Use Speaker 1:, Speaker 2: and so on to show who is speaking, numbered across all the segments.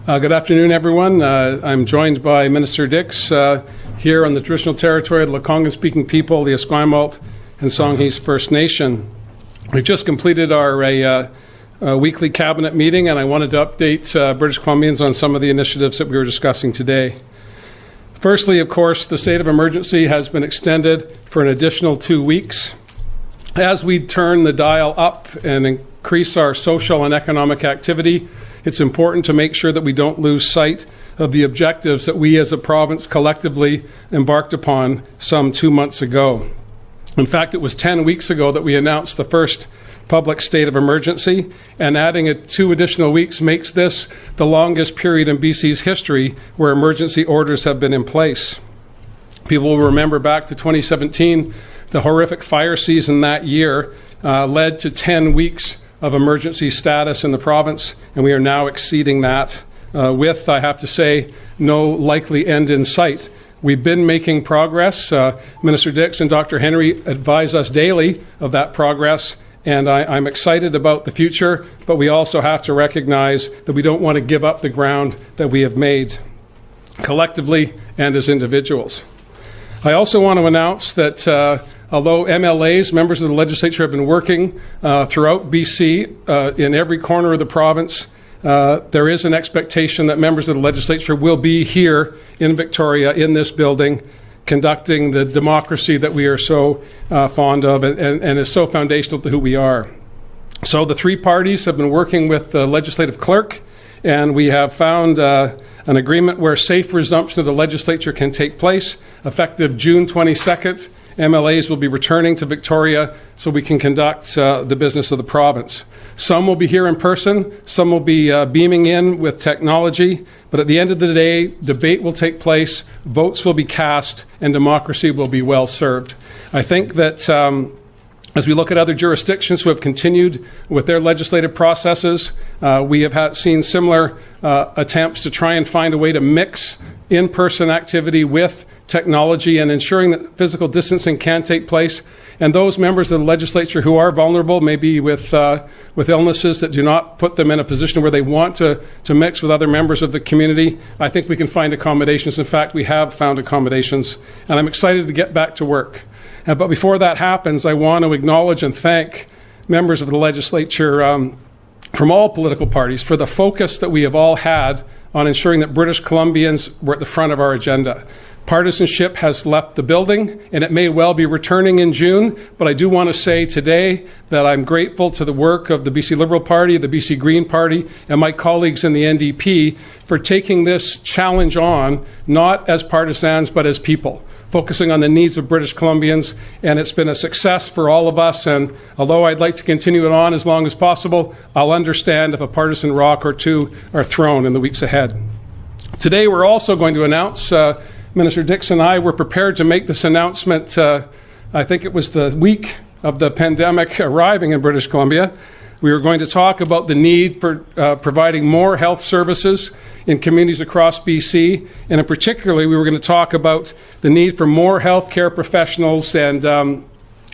Speaker 1: Good afternoon, everyone. I'm joined by Minister Dix here on the traditional territory of the Lekwungen-speaking people, the Esquimalt and Songhees First Nation. We've just completed our weekly cabinet meeting, and I wanted to update British Columbians on some of the initiatives that we were discussing today. Firstly, of course, the state of emergency has been extended for an additional 2 weeks. As we turn the dial up and increase our social and economic activity, it's important to make sure that we don't lose sight of the objectives that we as a province collectively embarked upon some 2 months ago. In fact, it was 10 weeks ago that we announced the first public state of emergency, and adding 2 additional weeks makes this the longest period in BC's history where emergency orders have been in place. People will remember back to 2017, the horrific fire season that year led to 10 weeks of emergency status in the province, and we are now exceeding that with, I have to say, no likely end in sight. We've been making progress. Minister Dix and Dr. Henry advise us daily of that progress, and I'm excited about the future, but we also have to recognize that we don't want to give up the ground that we have made collectively and as individuals. I also want to announce that although MLAs, members of the legislature, have been working throughout BC in every corner of the province, there is an expectation that members of the legislature will be here in Victoria, in this building, conducting the democracy that we are so fond of and is so foundational to who we are. So the 3 parties have been working with the legislative clerk, and we have found an agreement where safe resumption of the legislature can take place effective June 22nd. MLAs will be returning to Victoria so we can conduct the business of the province. Some will be here in person, some will be beaming in with technology, but at the end of the day, debate will take place, votes will be cast, and democracy will be well served. I think that as we look at other jurisdictions who have continued with their legislative processes, we have seen similar attempts to try and find a way to mix in-person activity with technology and ensuring that physical distancing can take place. And those members of the legislature who are vulnerable, maybe with illnesses that do not put them in a position where they want to mix with other members of the community, I think we can find accommodations. In fact, we have found accommodations, and I'm excited to get back to work. But before that happens, I want to acknowledge and thank members of the legislature from all political parties for the focus that we have all had on ensuring that British Columbians were at the front of our agenda. Partisanship has left the building, and it may well be returning in June, but I do want to say today that I'm grateful to the work of the BC Liberal Party, the BC Green Party, and my colleagues in the NDP for taking this challenge on, not as partisans, but as people, focusing on the needs of British Columbians, and it's been a success for all of us. And although I'd like to continue it on as long as possible, I'll understand if a partisan rock or 2 are thrown in the weeks ahead. Today we're also going to announce, Minister Dix and I were prepared to make this announcement, I think it was the week of the pandemic arriving in British Columbia. We were going to talk about the need for providing more health services in communities across BC, and in particularly we were going to talk about the need for more healthcare professionals and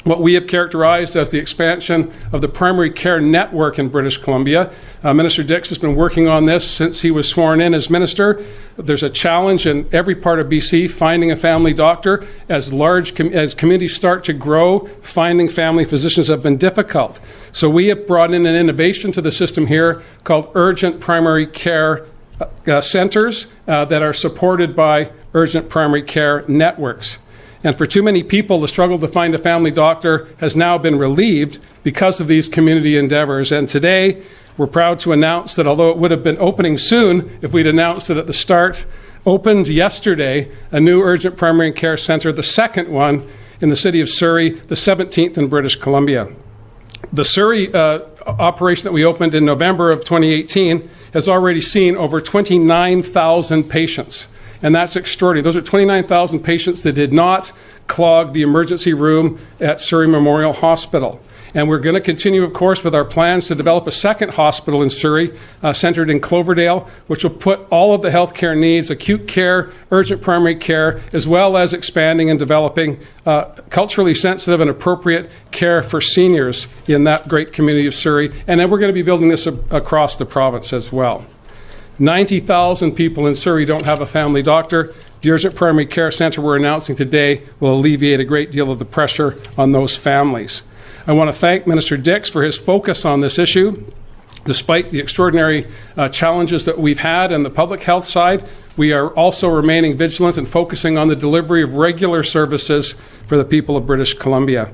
Speaker 1: what we have characterized as the expansion of the primary care network in British Columbia. Minister Dix has been working on this since he was sworn in as minister. There's a challenge in every part of BC finding a family doctor. As communities start to grow, finding family physicians have been difficult. So we have brought in an innovation to the system here called urgent primary care centers that are supported by urgent primary care networks. And for too many people, the struggle to find a family doctor has now been relieved because of these community endeavors. And today, we're proud to announce that although it would have been opening soon if we'd announced it at the start, opened yesterday a new urgent primary care centre, the second one in the city of Surrey, the 17th in British Columbia. The Surrey operation that we opened in November of 2018 has already seen over 29,000 patients. And that's extraordinary. Those are 29,000 patients that did not clog the emergency room at Surrey Memorial Hospital. And we're going to continue, of course, with our plans to develop a second hospital in Surrey, centered in Cloverdale, which will put all of the healthcare needs, acute care, urgent primary care, as well as expanding and developing culturally sensitive and appropriate care for seniors in that great community of Surrey. And then we're going to be building this across the province as well. 90,000 people in Surrey don't have a family doctor. The urgent primary care centre we're announcing today will alleviate a great deal of the pressure on those families. I want to thank Minister Dix for his focus on this issue. Despite the extraordinary challenges that we've had on the public health side, we are also remaining vigilant and focusing on the delivery of regular services for the people of British Columbia.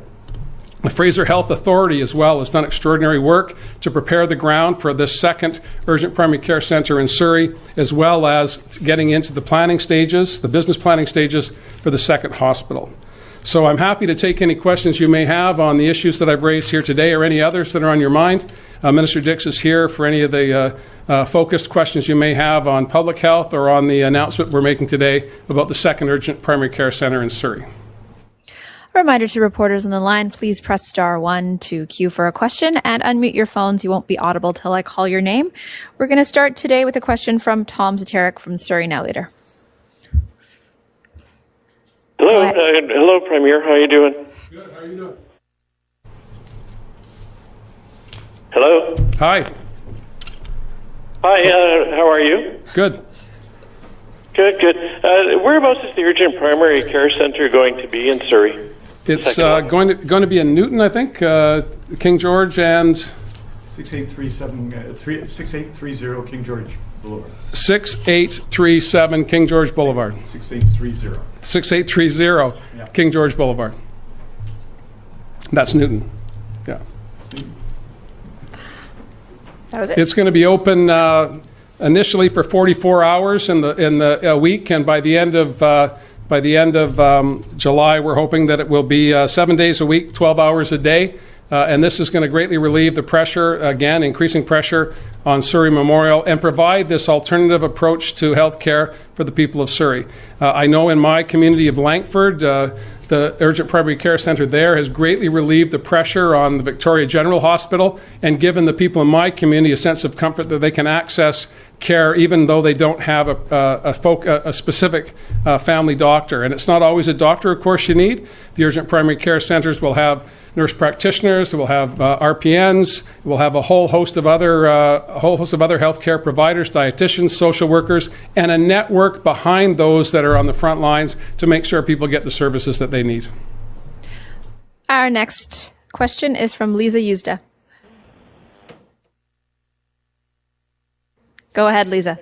Speaker 1: The Fraser Health Authority as well has done extraordinary work to prepare the ground for this second urgent primary care centre in Surrey, as well as getting into the planning stages, the business planning stages for the second hospital. So I'm happy to take any questions you may have on the issues that I've raised here today or any others that are on your mind. Minister Dix is here for any of the focused questions you may have on public health or on the announcement we're making today about the second urgent primary care centre in Surrey.
Speaker 2: A reminder to reporters on the line, please press *1 to queue for a question and unmute your phones. You won't be audible till I call your name. We're going to start today with a question from Tom Zaterik from Surrey Now Leader.
Speaker 3: Hello, hello, Premier. How are you doing?
Speaker 1: Good. How are you doing?
Speaker 3: Hello.
Speaker 1: Hi.
Speaker 3: Hi. How are you?
Speaker 1: Good.
Speaker 3: Good. Whereabouts is the urgent primary care centre going to be in Surrey?
Speaker 1: It's going to be in Newton, I think. King George and
Speaker 4: 6830 King George Boulevard.
Speaker 1: 6837 King George Boulevard.
Speaker 4: 6830.
Speaker 1: 6830
Speaker 4: Yeah.
Speaker 1: King George Boulevard. That's Newton. Yeah.
Speaker 2: That was it.
Speaker 1: It's going to be open initially for 44 hours in the week, and by the end of July, we're hoping that it will be 7 days a week, 12 hours a day. And this is going to greatly relieve the pressure, again, increasing pressure on Surrey Memorial, and provide this alternative approach to health care for the people of Surrey. I know in my community of Langford, the urgent primary care centre there has greatly relieved the pressure on the Victoria General Hospital and given the people in my community a sense of comfort that they can access care even though they don't have a specific family doctor. And it's not always a doctor, of course, you need. The urgent primary care centres will have nurse practitioners, will have RPNs, will have a whole host of other healthcare providers, dietitians, social workers, and a network behind those that are on the front lines to make sure people get the services that they need.
Speaker 2: Our next question is from Lisa Yuzda. Go ahead, Lisa.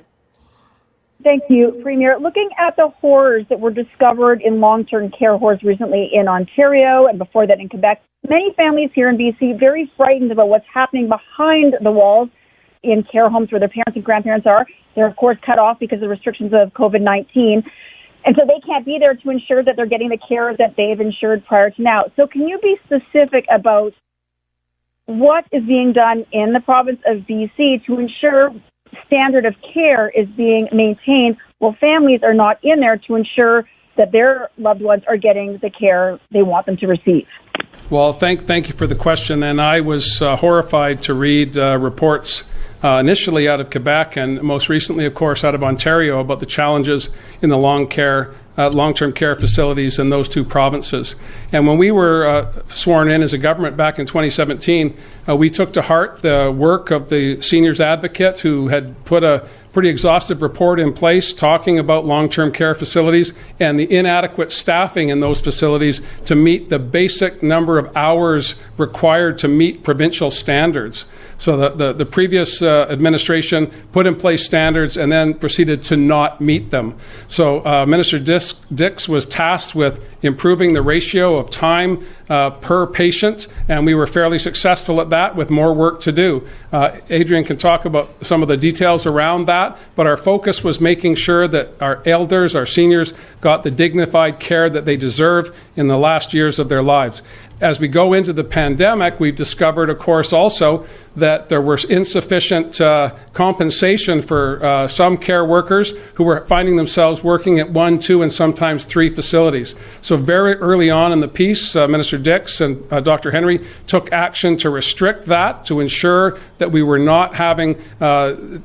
Speaker 5: Thank you, Premier. Looking at the horrors that were discovered in long-term care homes recently in Ontario and before that in Quebec, many families here in BC very frightened about what's happening behind the walls in care homes where their parents and grandparents are. They're, of course, cut off because of the restrictions of COVID-19. And so they can't be there to ensure that they're getting the care that they've insured prior to now. So can you be specific about what is being done in the province of BC to ensure standard of care is being maintained while families are not in there to ensure that their loved ones are getting the care they want them to receive?
Speaker 1: Well, thank you for the question. And I was horrified to read reports initially out of Quebec and most recently, of course, out of Ontario about the challenges in the long-term care facilities in those two provinces. And when we were sworn in as a government back in 2017, we took to heart the work of the seniors advocate who had put a pretty exhaustive report in place talking about long-term care facilities and the inadequate staffing in those facilities to meet the basic number of hours required to meet provincial standards. So the previous administration put in place standards and then proceeded to not meet them. So Minister Dix was tasked with improving the ratio of time per patient, and we were fairly successful at that with more work to do. Adrian can talk about some of the details around that, but our focus was making sure that our elders, our seniors, got the dignified care that they deserve in the last years of their lives. As we go into the pandemic, we've discovered, of course, also that there was insufficient compensation for some care workers who were finding themselves working at 1, 2, and sometimes 3 facilities. So very early on in the piece, Minister Dix and Dr. Henry took action to restrict that, to ensure that we were not having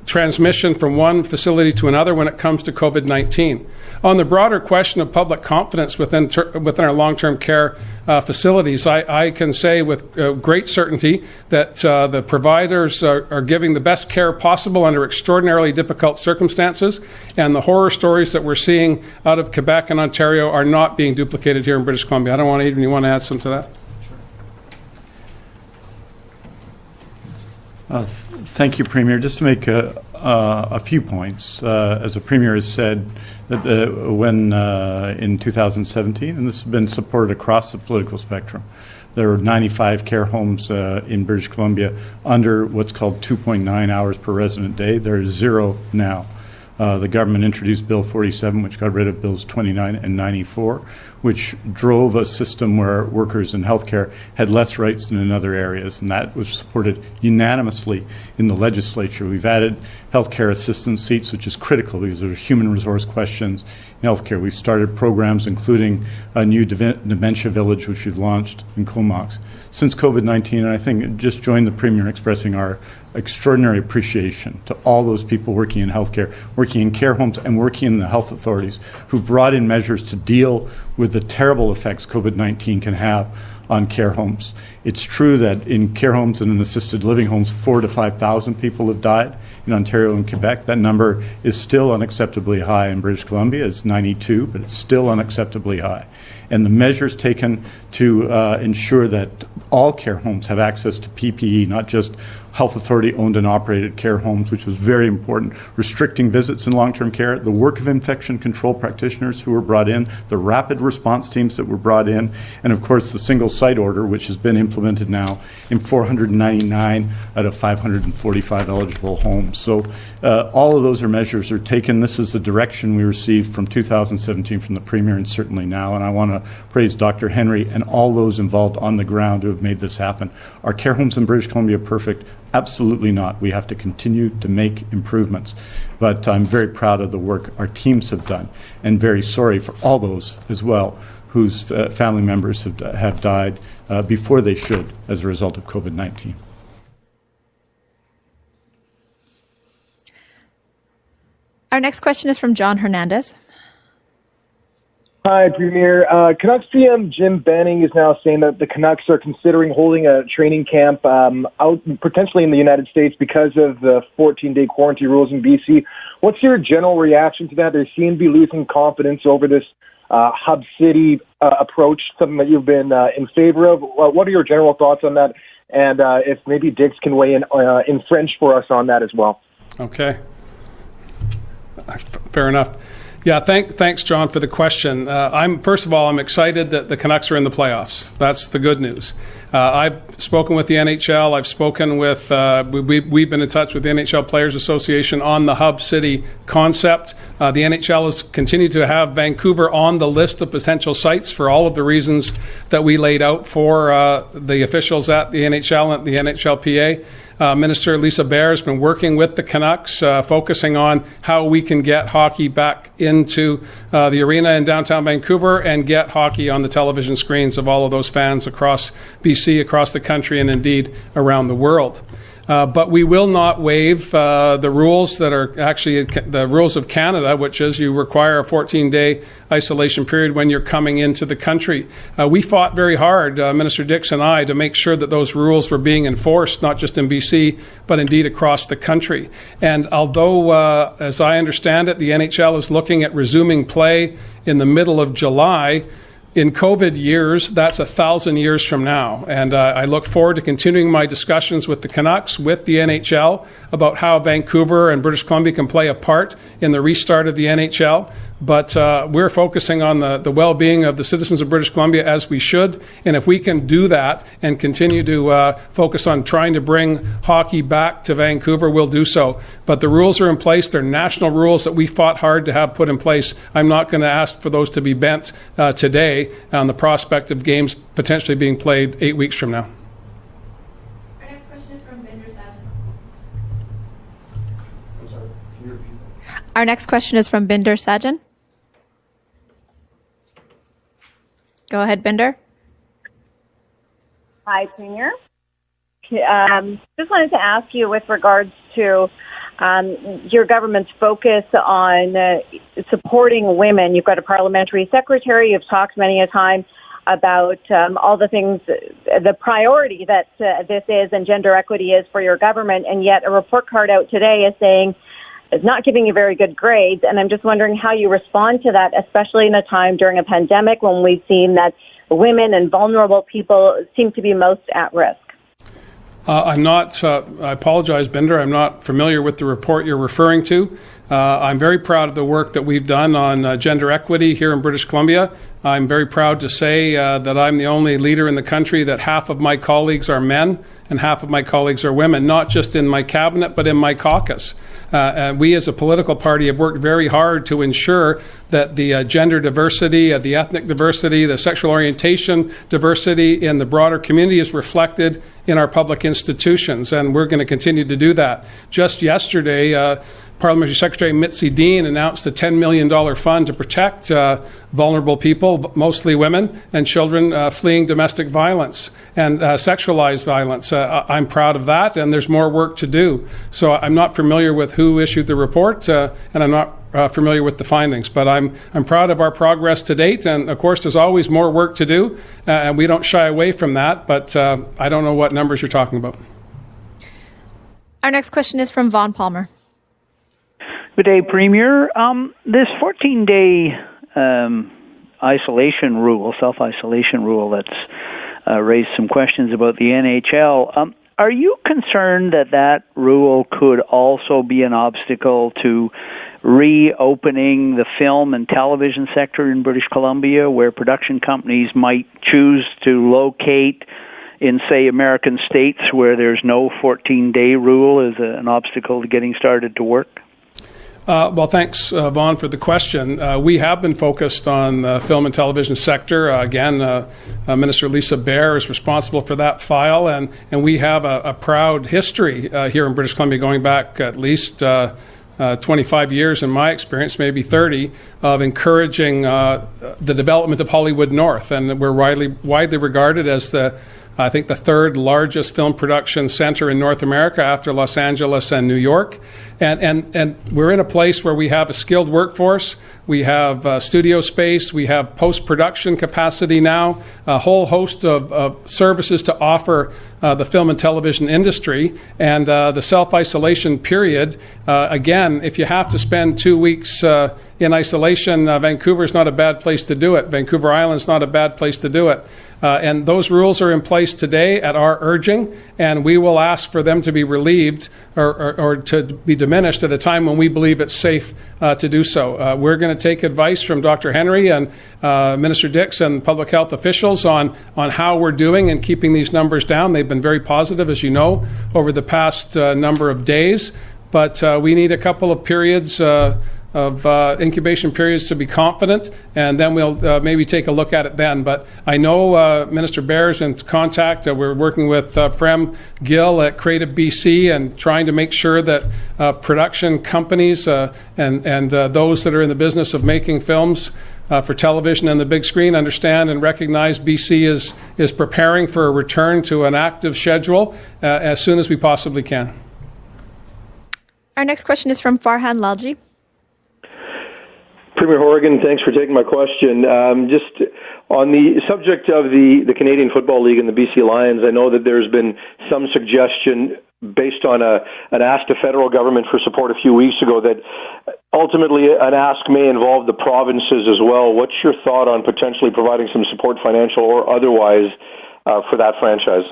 Speaker 1: transmission from one facility to another when it comes to COVID-19. On the broader question of public confidence within our long-term care facilities, I can say with great certainty that the providers are giving the best care possible under extraordinarily difficult circumstances, and the horror stories that we're seeing out of Quebec and Ontario are not being duplicated here in British Columbia. I don't want Adrian, you want to add something to
Speaker 4: that? Thank you, Premier. Just to make a few points, as the Premier has said, that when in 2017, and this has been supported across the political spectrum, there were 95 care homes in British Columbia under what's called 2.9 hours per resident day. There are 0 now. The government introduced Bill 47, which got rid of Bills 29 and 94, which drove a system where workers in healthcare had less rights than in other areas, and that was supported unanimously in the legislature. We've added healthcare assistance seats, which is critical because there are human resource questions in healthcare. We've started programs including a new dementia village, which we've launched in Comox. Since COVID-19, and I think just joined the Premier in expressing our extraordinary appreciation to all those people working in healthcare, working in care homes, and working in the health authorities who brought in measures to deal with the terrible effects COVID-19 can have on care homes. It's true that in care homes and in assisted living homes, 4,000 to 5,000 people have died in Ontario and Quebec. That number is still unacceptably high in British Columbia. It's 92, but it's still unacceptably high. And the measures taken to ensure that all care homes have access to PPE, not just health authority owned and operated care homes, which was very important, restricting visits in long-term care, the work of infection control practitioners who were brought in, the rapid response teams that were brought in, and of course the single site order, which has been implemented now in 499 out of 545 eligible homes. So all of those measures are taken. This is the direction we received from 2017 from the Premier and certainly now, and I want to praise Dr. Henry and all those involved on the ground who have made this happen. Are care homes in British Columbia perfect? Absolutely not. We have to continue to make improvements. But I'm very proud of the work our teams have done and very sorry for all those as well whose family members have died before they should as a result of COVID-19.
Speaker 2: Our next question is from John Hernandez.
Speaker 6: Hi, Premier. Canucks GM Jim Benning is now saying that the Canucks are considering holding a training camp out potentially in the United States because of the 14-day quarantine rules in BC. What's your general reaction to that? They seem to be losing confidence over this hub city approach, something that you've been in favor of. What are your general thoughts on that? And if maybe Dix can weigh in French for us on that as well.
Speaker 1: Okay. Fair enough. Yeah, thanks, John, for the question. First of all, I'm excited that the Canucks are in the playoffs. That's the good news. I've spoken with the NHL. I've spoken with, we've been in touch with the NHL Players Association on the Hub City concept. The NHL has continued to have Vancouver on the list of potential sites for all of the reasons that we laid out for the officials at the NHL and the NHLPA. Minister Lisa Bear has been working with the Canucks, focusing on how we can get hockey back into the arena in downtown Vancouver and get hockey on the television screens of all of those fans across BC, across the country, and indeed around the world. But we will not waive the rules that are actually the rules of Canada, which is you require a 14-day isolation period when you're coming into the country. We fought very hard, Minister Dix and I, to make sure that those rules were being enforced, not just in BC, but indeed across the country. And although, as I understand it, the NHL is looking at resuming play in the middle of July, in COVID years, that's 1,000 years from now. And I look forward to continuing my discussions with the Canucks, with the NHL, about how Vancouver and British Columbia can play a part in the restart of the NHL. But we're focusing on the well-being of the citizens of British Columbia, as we should. And if we can do that and continue to focus on trying to bring hockey back to Vancouver, we'll do so. But the rules are in place. They're national rules that we fought hard to have put in place. I'm not going to ask for those to be bent today on the prospect of games potentially being played 8 weeks from now.
Speaker 2: Our next question is from Binder Sajan.
Speaker 4: I'm sorry, can you repeat that?
Speaker 2: Our next question is from Binder Sajan. Go ahead, Binder.
Speaker 5: Hi, Premier. Just wanted to ask you with regards to your government's focus on supporting women. You've got a parliamentary secretary. You've talked many a time
Speaker 7: about all the things, the priority that this is and gender equity is for your government, and yet a report card out today is saying it's not giving you very good grades. And I'm just wondering how you respond to that, especially in a time during a pandemic when we've seen that women and vulnerable people seem to be most at risk.
Speaker 1: I'm not, I apologize, Binder, I'm not familiar with the report you're referring to. I'm very proud of the work that we've done on gender equity here in British Columbia. I'm very proud to say that I'm the only leader in the country that half of my colleagues are men and half of my colleagues are women, not just in my cabinet, but in my caucus. We as a political party have worked very hard to ensure that the gender diversity, the ethnic diversity, the sexual orientation diversity in the broader community is reflected in our public institutions, and we're going to continue to do that. Just yesterday, Parliamentary Secretary Mitzi Dean announced a $10 million fund to protect vulnerable people, mostly women and children fleeing domestic violence and sexualized violence. I'm proud of that, and there's more work to do. So I'm not familiar with who issued the report, and I'm not familiar with the findings, but I'm proud of our progress to date, and of course there's always more work to do, and we don't shy away from that, but I don't know what numbers you're talking about.
Speaker 2: Our next question is from Vaughn Palmer.
Speaker 8: Good day, Premier. This 14-day isolation rule, self-isolation rule that's raised some questions about the NHL. Are you concerned that that rule could also be an obstacle to reopening the film and television sector in British Columbia, where production companies might choose to locate in, say, American states where there's no 14-day rule as an obstacle to getting started to work?
Speaker 1: Well, thanks, Vaughn, for the question. We have been focused on the film and television sector. Minister Lisa Baer is responsible for that file, and we have a proud history here in British Columbia going back at least 25 years in my experience, maybe 30, of encouraging the development of Hollywood North. And we're widely regarded as I think the third largest film production center in North America after Los Angeles and New York. And we're in a place where we have a skilled workforce, we have studio space, we have post-production capacity now, a whole host of services to offer the film and television industry. And the self-isolation period, again, if you have to spend 2 weeks in isolation, Vancouver is not a bad place to do it. Vancouver Island is not a bad place to do it. And those rules are in place today at our urging, and we will ask for them to be relieved or to be diminished at a time when we believe it's safe to do so. We're going to take advice from Dr. Henry and Minister Dix and public health officials on how we're doing in keeping these numbers down. They've been very positive, as you know, over the past number of days, but we need a couple of periods of incubation periods to be confident, and then we'll maybe take a look at it then. But I know Minister Baer's in contact. We're working with Prem Gill at Creative BC and trying to make sure that production companies and those that are in the business of making films for television and the big screen understand and recognize BC is preparing for a return to an active schedule as soon as we possibly can.
Speaker 2: Our next question is from Farhan Lalji.
Speaker 6: Premier Horgan, thanks for taking my question. Just on the subject of the Canadian Football League and the BC Lions, I know that there's been some suggestion based on an ask to federal government for support a few weeks ago that ultimately an ask may involve the provinces as well. What's your thought on potentially providing some support, financial or otherwise, for that franchise?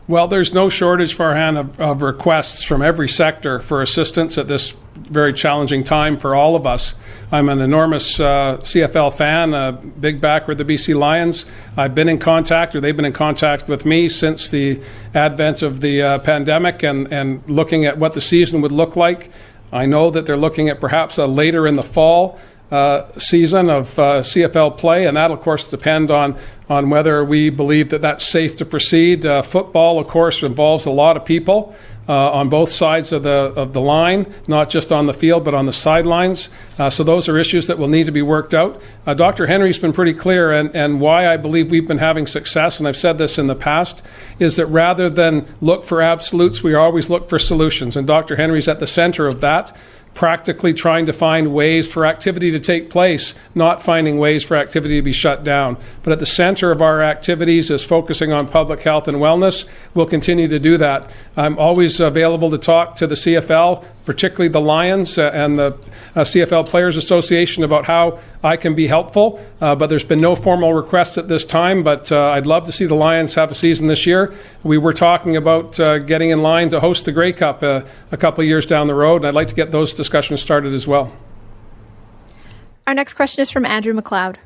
Speaker 1: Well, there's no shortage, Farhan, of requests from every sector for assistance at this very challenging time for all of us. I'm an enormous CFL fan, a big backer of the BC Lions. I've been in contact, or they've been in contact with me since the advent of the pandemic and looking at what the season would look like. I know that they're looking at perhaps a later in the fall season of CFL play, and that'll, of course, depend on whether we believe that that's safe to proceed. Football, of course, involves a lot of people on both sides of the line, not just on the field, but on the sidelines. So those are issues that will need to be worked out. Dr. Henry's been pretty clear, and why I believe we've been having success, and I've said this in the past, is that rather than look for absolutes, we always look for solutions. And Dr. Henry's at the center of that. practically trying to find ways for activity to take place, not finding ways for activity to be shut down. But at the center of our activities is focusing on public health and wellness. We'll continue to do that. I'm always available to talk to the CFL, particularly the Lions and the CFL Players Association, about how I can be helpful. But there's been no formal requests at this time, but I'd love to see the Lions have a season this year. We were talking about getting in line to host the Grey Cup a couple of years down the road, and I'd like to get those discussions started as well.
Speaker 2: Our next question is from Andrew McLeod.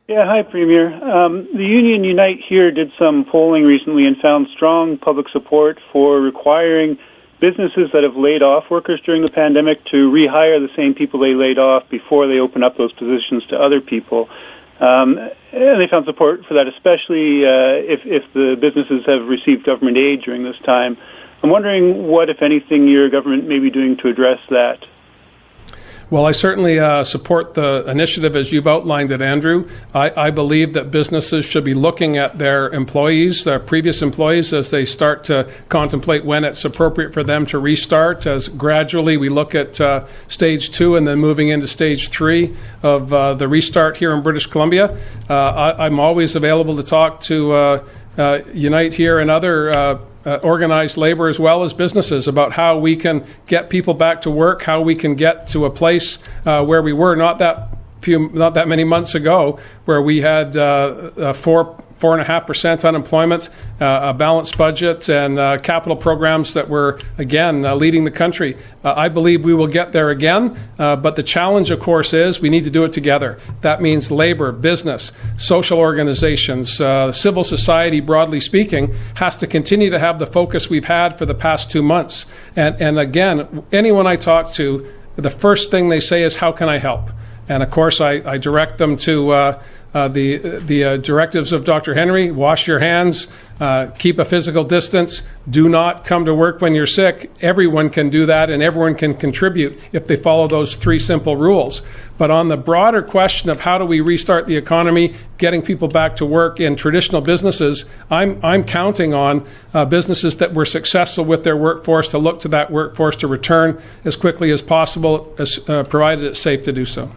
Speaker 9: Yeah, hi, Premier. The union Unite here did some polling recently and found strong public support for requiring businesses that have laid off workers during the pandemic to rehire the same people they laid off before they open up those positions to other people. And they found support for that, especially if the businesses have received government aid during this time. I'm wondering what, if anything, your government may be doing to address that.
Speaker 1: Well, I certainly support the initiative as you've outlined it, Andrew. I believe that businesses should be looking at their employees, their previous employees, as they start to contemplate when it's appropriate for them to restart. As gradually we look at stage 2 and then moving into stage 3 of the restart here in British Columbia. I'm always available to talk to Unite here and other organized labor as well as businesses about how we can get people back to work, how we can get to a place where we were not that many months ago, where we had 4.5% unemployment, a balanced budget, and capital programs that were, again, leading the country. I believe we will get there again, but the challenge, of course, is we need to do it together. That means labor, business, social organizations, civil society, broadly speaking, has to continue to have the focus we've had for the past 2 months. And again, anyone I talk to, the first thing they say is, how can I help? And of course, I direct them to the directives of Dr. Henry: wash your hands, keep a physical distance, do not come to work when you're sick. Everyone can do that, and everyone can contribute if they follow those 3 simple rules. But on the broader question of how do we restart the economy, getting people back to work in traditional businesses, I'm counting on businesses that were successful with their workforce to look to that workforce to return as quickly as possible, provided it's safe to do so.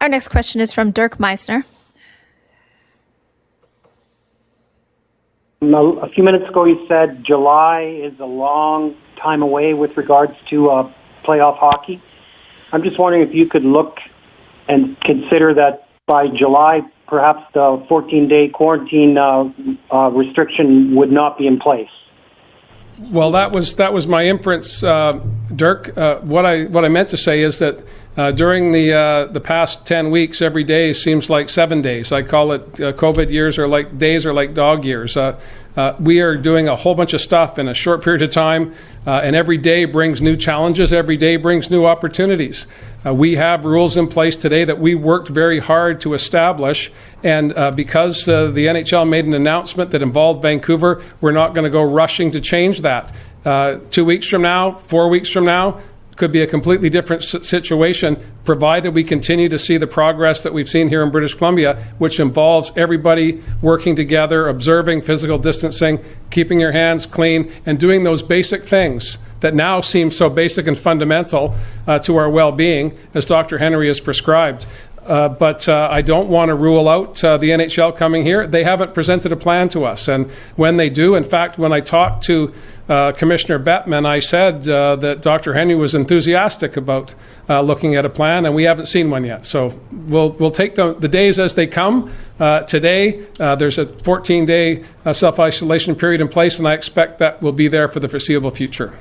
Speaker 2: Our next question is from Dirk Meissner.
Speaker 10: A few minutes ago, you said July is a long time away with regards to playoff hockey. I'm just wondering if you could look and consider that by July, perhaps the 14-day quarantine restriction would not be in place.
Speaker 1: Well, that was my inference, Dirk. What I meant to say is that during the past 10 weeks, every day seems like 7 days. I call it COVID years are like days are like dog years. We are doing a whole bunch of stuff in a short period of time, and every day brings new challenges. Every day brings new opportunities. We have rules in place today that we worked very hard to establish, and because the NHL made an announcement that involved Vancouver, we're not going to go rushing to change that. 2 weeks from now, 4 weeks from now, could be a completely different situation, provided we continue to see the progress that we've seen here in British Columbia, which involves everybody working together, observing physical distancing, keeping your hands clean, and doing those basic things that now seem so basic and fundamental to our well-being, as Dr. Henry has prescribed. But I don't want to rule out the NHL coming here. They haven't presented a plan to us. And when they do, in fact, when I talked to Commissioner Bettman, I said that Dr. Henry was enthusiastic about looking at a plan, and we haven't seen one yet. So we'll take the days as they come. Today, there's a 14-day self-isolation period in place, and I expect that will be there for the foreseeable future.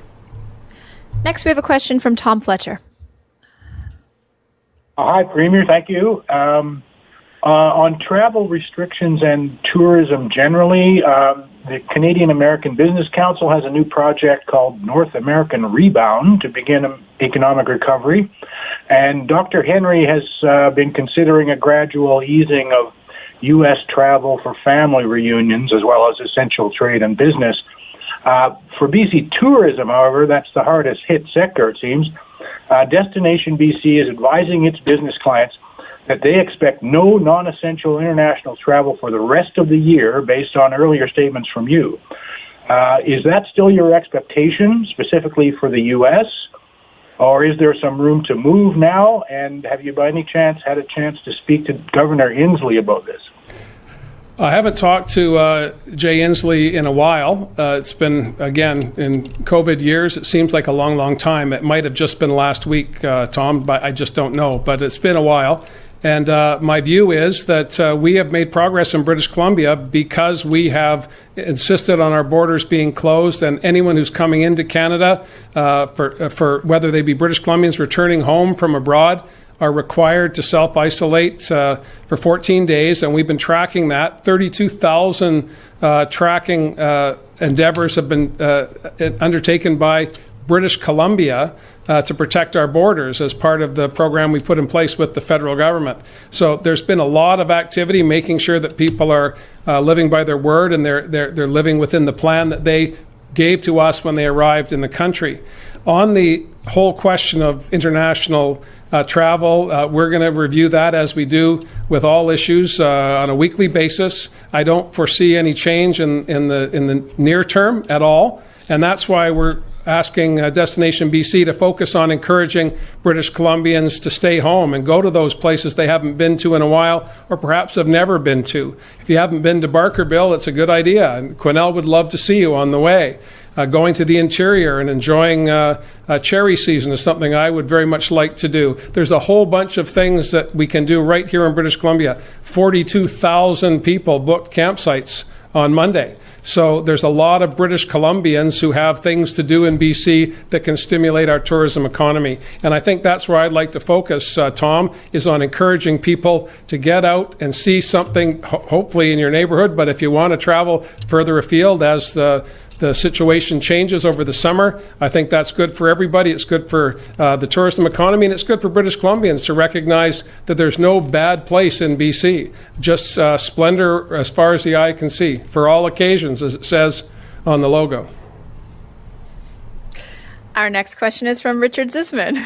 Speaker 2: Next, we have a question from Tom Fletcher.
Speaker 11: Hi, Premier. Thank you. On travel restrictions and tourism generally, the Canadian American Business Council has a new project called North American Rebound to begin economic recovery. And Dr. Henry has been considering a gradual easing of U.S. travel for family reunions as well as essential trade and business. For BC tourism, however, that's the hardest hit sector, it seems. Destination BC is advising its business clients that they expect no non-essential international travel for the rest of the year based on earlier statements from you. Is that still your expectation, specifically for the U.S., or is there some room to move now? And have you by any chance had a chance to speak to Governor Inslee about this?
Speaker 1: I haven't talked to Jay Inslee in a while. It's been, again, in COVID years, it seems like a long, long time. It might have just been last week, Tom, but I just don't know. But it's been a while. And my view is that we have made progress in British Columbia because we have insisted on our borders being closed, and anyone who's coming into Canada, for whether they be British Columbians returning home from abroad, are required to self-isolate for 14 days, and we've been tracking that. 32,000 tracking endeavors have been undertaken by British Columbia to protect our borders as part of the program we put in place with the federal government. So there's been a lot of activity making sure that people are living by their word and they're living within the plan that they gave to us when they arrived in the country. On the whole question of international travel, we're going to review that as we do with all issues on a weekly basis. I don't foresee any change in the near term at all, and that's why we're asking Destination BC to focus on encouraging British Columbians to stay home and go to those places they haven't been to in a while or perhaps have never been to. If you haven't been to Barkerville, it's a good idea, and Quesnel would love to see you on the way. Going to the interior and enjoying cherry season is something I would very much like to do. There's a whole bunch of things that we can do right here in British Columbia. 42,000 people booked campsites on Monday. So there's a lot of British Columbians who have things to do in BC that can stimulate our tourism economy. And I think that's where I'd like to focus, Tom, is on encouraging people to get out and see something, hopefully in your neighborhood. But if you want to travel further afield as the situation changes over the summer, I think that's good for everybody. It's good for the tourism economy, and it's good for British Columbians to recognize that there's no bad place in BC. Just splendor as far as the eye can see, for all occasions, as it says on the logo.
Speaker 2: Our next question is from Richard Zisman.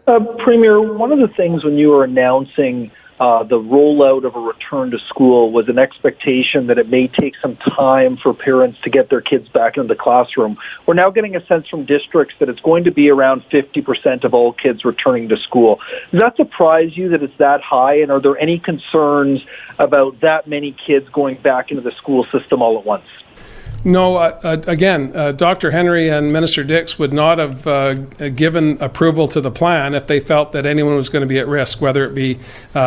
Speaker 12: Premier, one of the things when you were announcing the rollout of a return to school was an expectation that it may take some time for parents to get their kids back into the classroom. We're now getting a sense from districts that it's going to be around 50% of all kids returning to school. Does that surprise you that it's that high, and are there any concerns about that many kids going back into the school system all at once?
Speaker 1: No, again, Dr. Henry and Minister Dix would not have given approval to the plan if they felt that anyone was going to be at risk, whether it be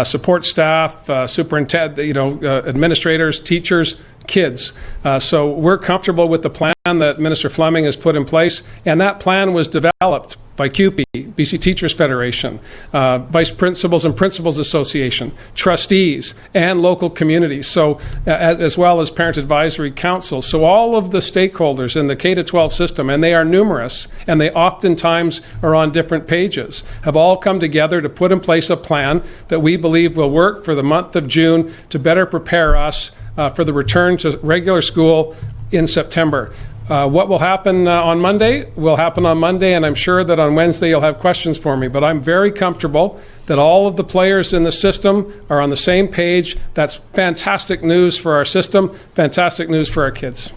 Speaker 1: support staff, superintendent, administrators, teachers, kids. So we're comfortable with the plan that Minister Fleming has put in place, and that plan was developed by CUPE, BC Teachers Federation, Vice Principals and Principals Association, trustees, and local communities, so as well as Parent Advisory Council. So all of the stakeholders in the K-12 system, and they are numerous, and they oftentimes are on different pages, have all come together to put in place a plan that we believe will work for the month of June to better prepare us for the return to regular school in September. What will happen on Monday will happen on Monday, and I'm sure that on Wednesday you'll have questions for me. But I'm very comfortable that all of the players in the system are on the same page. That's fantastic news for our system, fantastic news for our kids.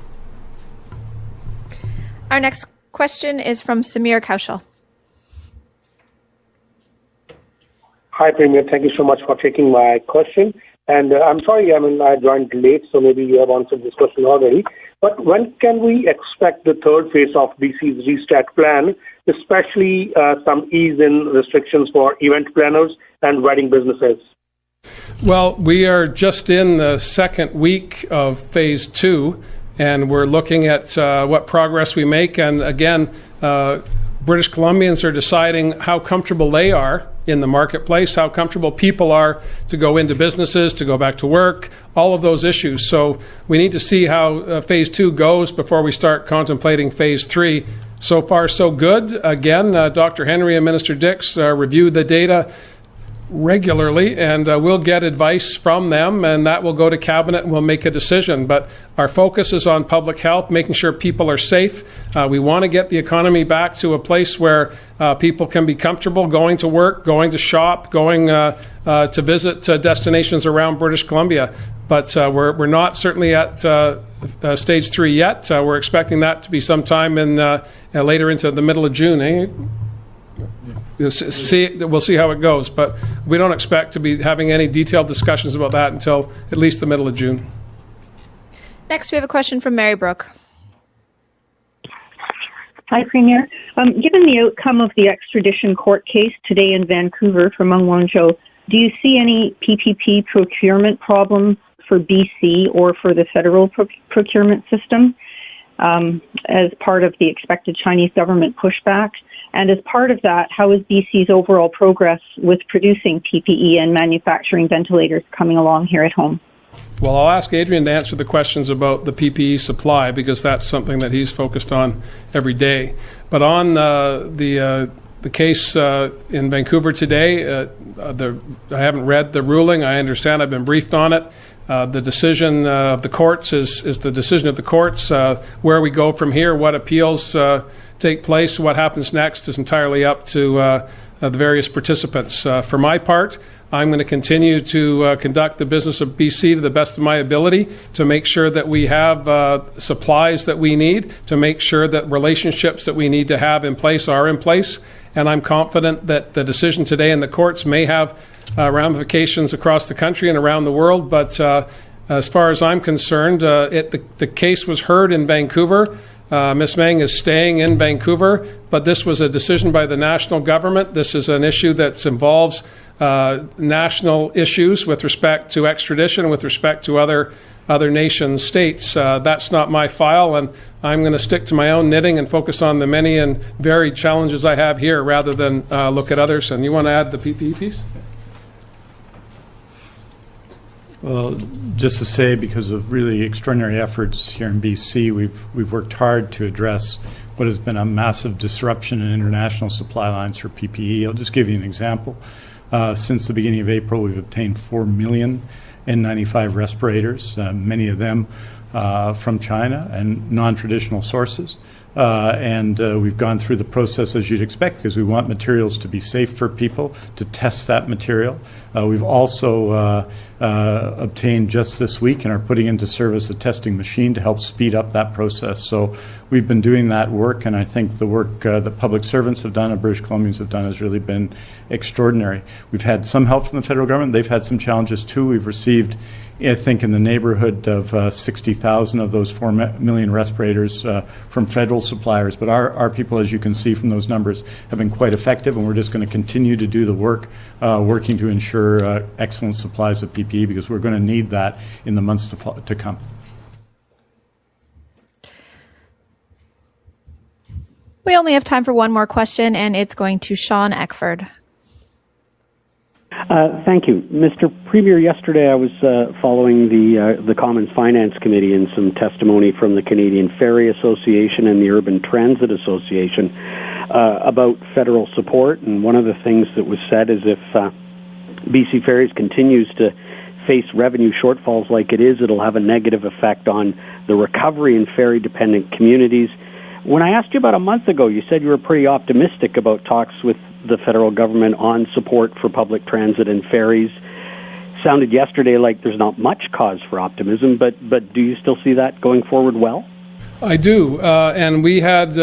Speaker 2: Our next question is from Samir Kaushal.
Speaker 13: Hi, Premier. Thank you so much for taking my question. And I'm sorry, I joined late, so maybe you have answered this question already. But when can we expect the third phase of BC's Restart plan, especially some ease in restrictions for event planners and wedding businesses?
Speaker 1: Well, we are just in the second week of phase 2, and we're looking at what progress we make. And again, British Columbians are deciding how comfortable they are in the marketplace, how comfortable people are to go into businesses, to go back to work, all of those issues. So we need to see how phase 2 goes before we start contemplating phase 3. So far, so good. Again, Dr. Henry and Minister Dix reviewed the data regularly, and we'll get advice from them, and that will go to Cabinet and we'll make a decision. But our focus is on public health, making sure people are safe. We want to get the economy back to a place where people can be comfortable going to work, going to shop, going to visit destinations around British Columbia. But we're not certainly at stage 3 yet. We're expecting that to be sometime in later into the middle of June. Eh? We'll see how it goes, but we don't expect to be having any detailed discussions about that until at least the middle of June.
Speaker 2: Next, we have a question from Mary Brooke.
Speaker 14: Hi, Premier. Given the outcome of the extradition court case today in Vancouver for Meng Wanzhou, do you see any PPP procurement problems for BC or for the federal procurement system as part of the expected Chinese government pushback? And as part of that, how is BC's overall progress with producing PPE and manufacturing ventilators coming along here at home?
Speaker 1: Well, I'll ask Adrian to answer the questions about the PPE supply, because that's something that he's focused on every day. But on the case in Vancouver today, I haven't read the ruling. I understand I've been briefed on it. The decision of the courts is the decision of the courts. Where we go from here, what appeals take place, what happens next is entirely up to the various participants. For my part, I'm going to continue to conduct the business of BC to the best of my ability, to make sure that we have supplies that we need, to make sure that relationships that we need to have in place are in place. And I'm confident that the decision today in the courts may have ramifications across the country and around the world. But as far as I'm concerned, the case was heard in Vancouver. Ms. Meng is staying in Vancouver, but this was a decision by the national government. This is an issue that involves national issues with respect to extradition, with respect to other nation states. That's not my file, and I'm going to stick to my own knitting and focus on the many and varied challenges I have here rather than look at others. And you want to add the PPE piece?
Speaker 4: Well, just to say, because of really extraordinary efforts here in BC, we've worked hard to address what has been a massive disruption in international supply lines for PPE. I'll just give you an example. Since the beginning of April, we've obtained 4 million N95 respirators, many of them from China and non-traditional sources. And we've gone through the process as you'd expect, because we want materials to be safe for people, to test that material. We've also obtained just this week and are putting into service a testing machine to help speed up that process. So we've been doing that work, and I think the work that public servants have done and British Columbians have done has really been extraordinary. We've had some help from the federal government. They've had some challenges too. We've received, I think, in the neighborhood of 60,000 of those 4 million respirators from federal suppliers. But our people, as you can see from those numbers, have been quite effective, and we're just going to continue to do the work, working to ensure excellent supplies of PPE, because we're going to need that in the months to come.
Speaker 2: We only have time for one more question, and it's going to Sean Eckford.
Speaker 15: Thank you. Mr. Premier, yesterday I was following the Commons Finance Committee and some testimony from the Canadian Ferry Association and the Urban Transit Association about federal support. And one of the things that was said is if BC Ferries continues to face revenue shortfalls like it is, it'll have a negative effect on the recovery in ferry-dependent communities. When I asked you about a month ago, you said you were pretty optimistic about talks with the federal government on support for public transit and ferries. Sounded yesterday like there's not much cause for optimism, but do you still see that going forward well?
Speaker 1: I do, and we had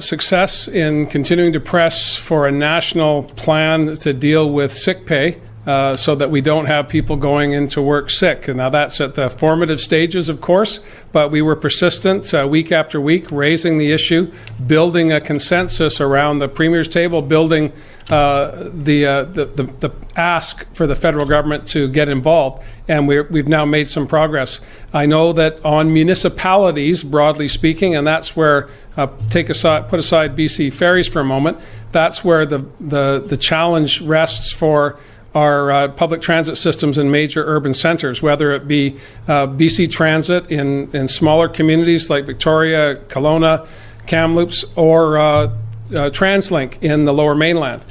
Speaker 1: success in continuing to press for a national plan to deal with sick pay, so that we don't have people going into work sick. And now that's at the formative stages, of course, but we were persistent week after week, raising the issue, building a consensus around the Premier's table, building the ask for the federal government to get involved. And we've now made some progress. I know that on municipalities, broadly speaking, and that's where put aside BC Ferries for a moment, that's where the challenge rests for our public transit systems in major urban centres, whether it be BC Transit in smaller communities like Victoria, Kelowna, Kamloops, or TransLink in the Lower Mainland.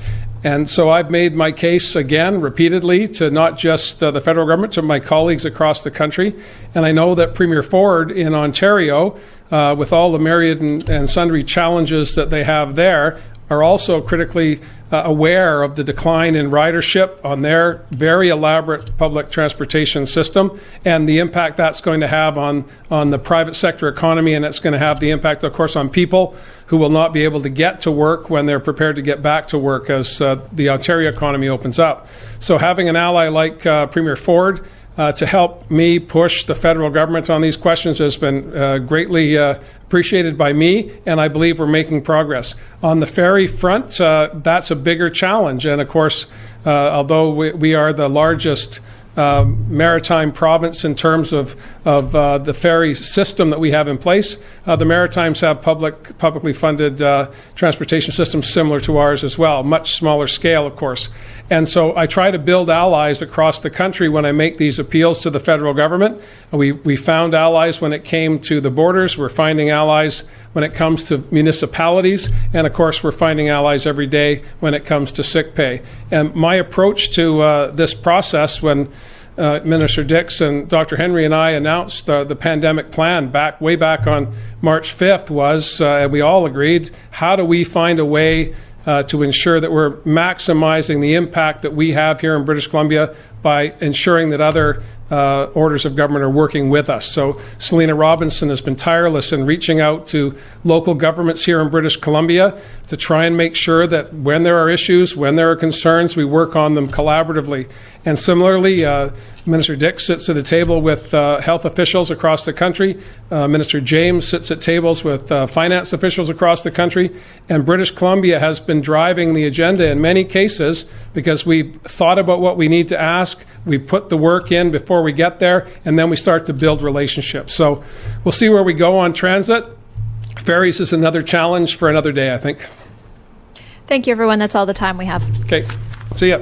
Speaker 1: And so I've made my case again repeatedly to not just the federal government, to my colleagues across the country. And I know that Premier Ford in Ontario, with all the myriad and sundry challenges that they have there, are also critically aware of the decline in ridership on their very elaborate public transportation system and the impact that's going to have on the private sector economy, and it's going to have the impact, of course, on people who will not be able to get to work when they're prepared to get back to work as the Ontario economy opens up. So having an ally like Premier Ford to help me push the federal government on these questions has been greatly appreciated by me, and I believe we're making progress. On the ferry front, that's a bigger challenge. And of course, although we are the largest maritime province in terms of the ferry system that we have in place, the Maritimes have publicly funded transportation systems similar to ours as well, much smaller scale, of course. And so I try to build allies across the country when I make these appeals to the federal government. We found allies when it came to the borders. We're finding allies when it comes to municipalities. And of course, we're finding allies every day when it comes to sick pay. And my approach to this process, when Minister Dix and Dr. Henry and I announced the pandemic plan way back on March 5th was, and we all agreed, how do we find a way to ensure that we're maximizing the impact that we have here in British Columbia by ensuring that other orders of government are working with us. So Selena Robinson has been tireless in reaching out to local governments here in British Columbia to try and make sure that when there are issues, when there are concerns, we work on them collaboratively. And similarly, Minister Dix sits at a table with health officials across the country. Minister James sits at tables with finance officials across the country. And British Columbia has been driving the agenda in many cases because we've thought about what we need to ask. We put the work in before we get there, and then we start to build relationships. So we'll see where we go on transit. Ferries is another challenge for another day, I think.
Speaker 2: Thank you, everyone. That's all the time we have.
Speaker 1: Okay. See ya.